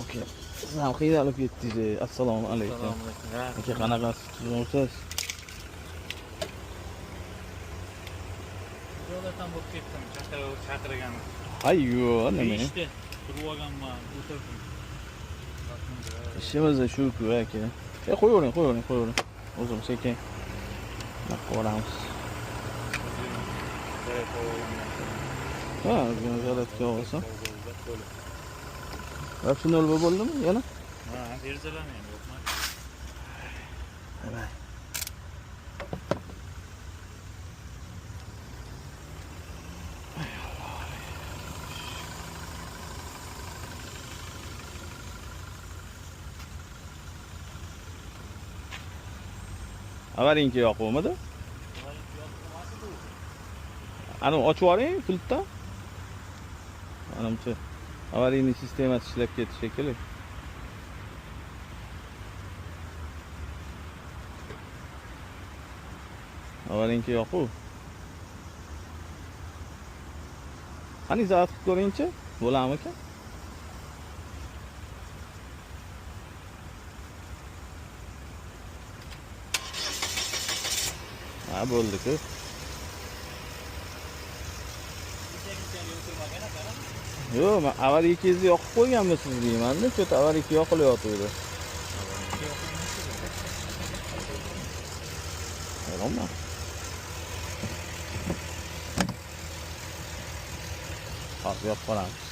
aka. Siz ham qiynalib ketdingiz. Assalomu alaykum. Assalomu alaykum. Aka qanaqasiz? Tuzimsiz? Yo'ldan bo'lib ketdim. Chaqirganim. Ayyo, nima? İşte turib olganman, o'tirdim. İşimiz de shu-ku aka. Qo'yavering. O'zim sekin. Naqoramiz. Ha, galatga olsam. Hepsi nol bo'ldimi yana? Ha, derazalarni ham yo'qmi? Evet. Avarinki yoquvmidi? Ani ochib yuboring pultdan. Manimcha avariyni sistemasi ishlab ketishi shekilli. Avarinki yoquv. Qani zaat qilib ko'ringchi, bo'ladimikan? Ha, bo'ldi-ku. Yo'q, men avariyingizni yoqib qo'yganmisiz deyman-da, shu avariyki yoqilayotgandi. Yo'qmi? Hozir yoqib qolamiz.